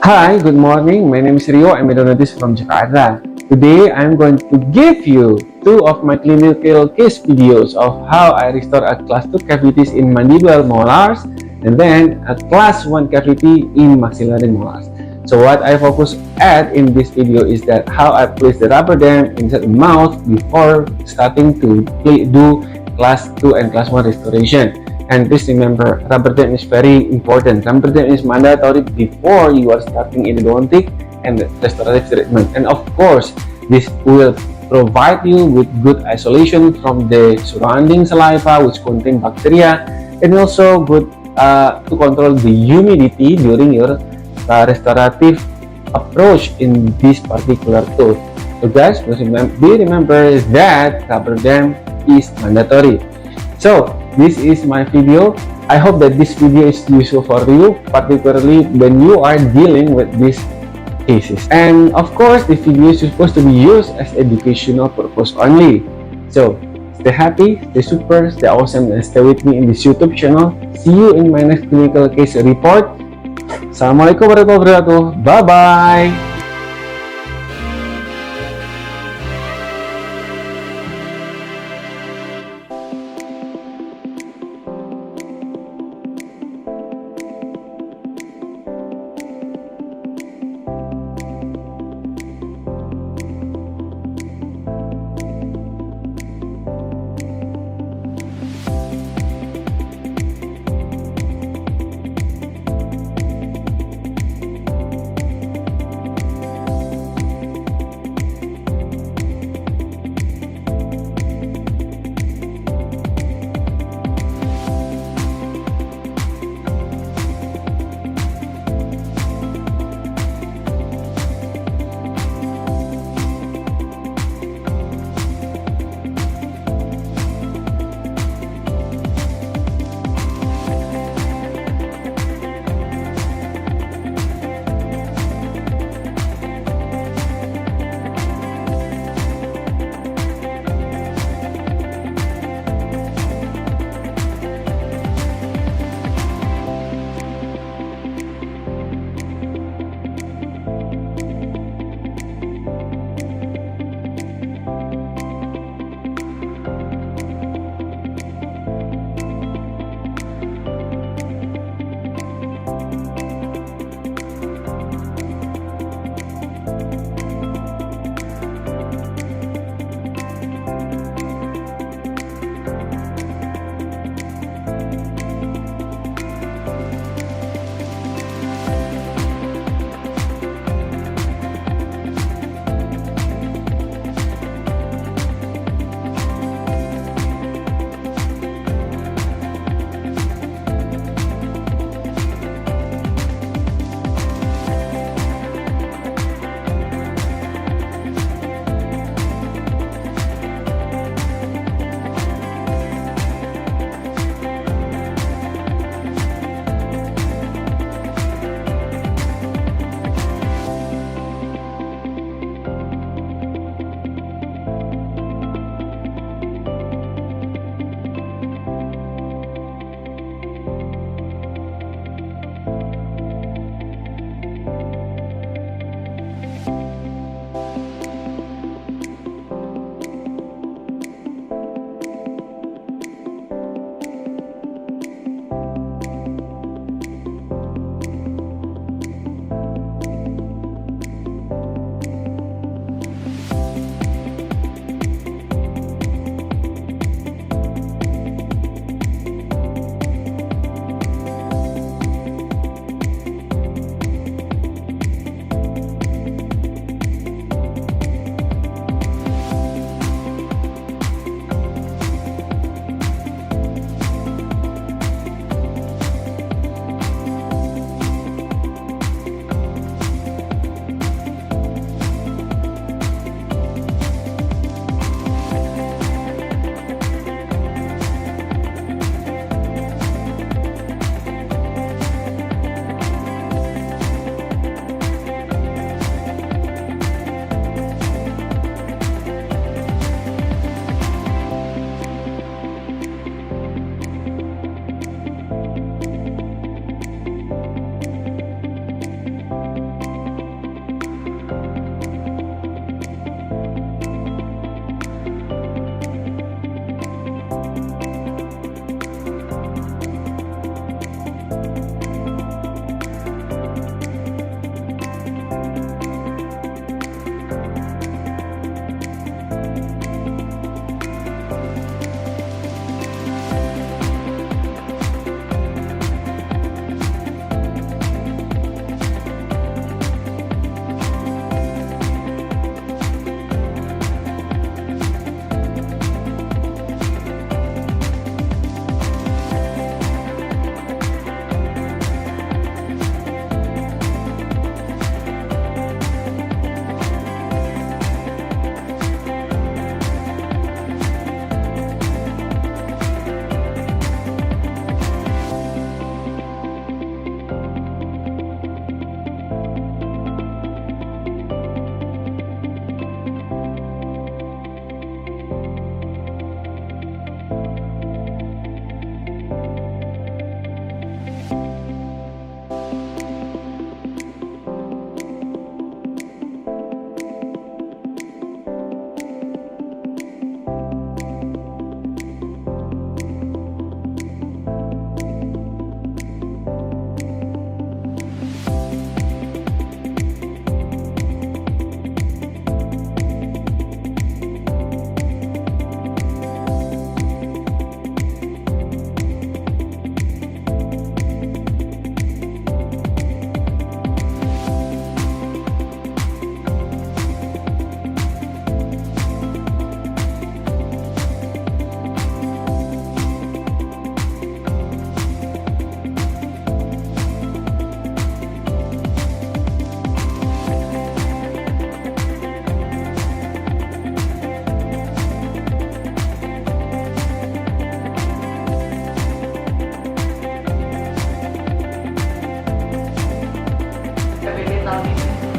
Hi, good morning. My name is Rio. I'm a dentist from Jakarta. Today, I'm going to give you two of my clinical case videos of how I restore a class 2 cavities in mandibular molars and then a class 1 cavity in maxillary molars. So what I focus at in this video is that how I place the rubber dam inside the mouth before starting to do class 2 and class 1 restoration. And please remember, rubber dam is very important. Rubber dam is mandatory before you are starting endodontic and restorative treatment. And of course, this will provide you with good isolation from the surrounding saliva which contain bacteria, and also good to control the humidity during your restorative approach in this particular tooth. So guys, be remember that rubber dam is mandatory. So this is my video. I hope that this video is useful for you, particularly when you are dealing with these cases. And of course, the video is supposed to be used as educational purpose only. So stay happy, stay super, stay awesome, and stay with me in this YouTube channel. See you in my next clinical case report. Assalamualaikum warahmatullahi wabarakatuh. Bye bye.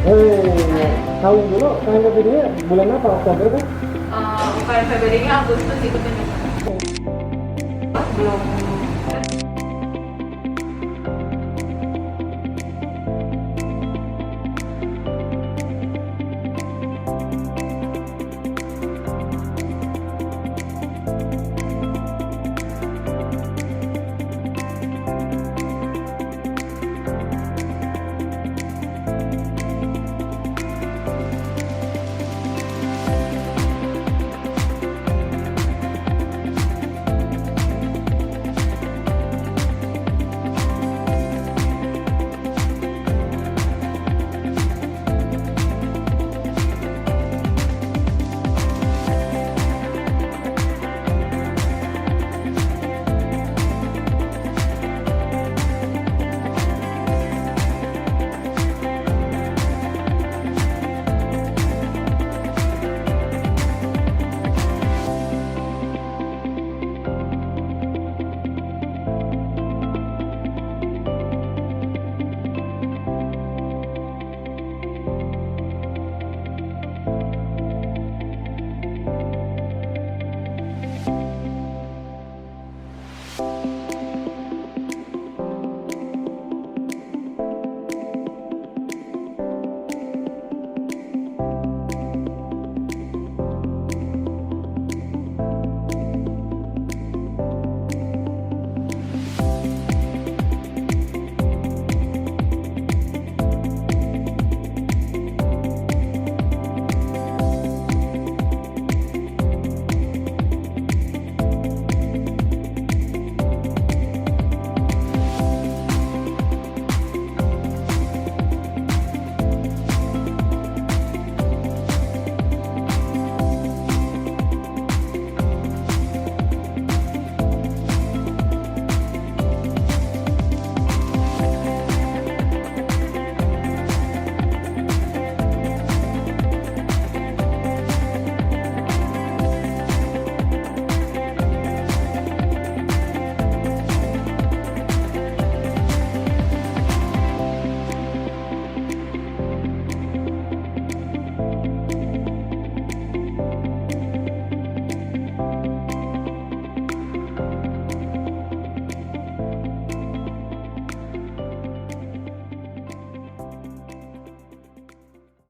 Tahun dulu KMPPD-nya bulan apa? Oktober kan? KMPPD-nya Agustus ikutnya belum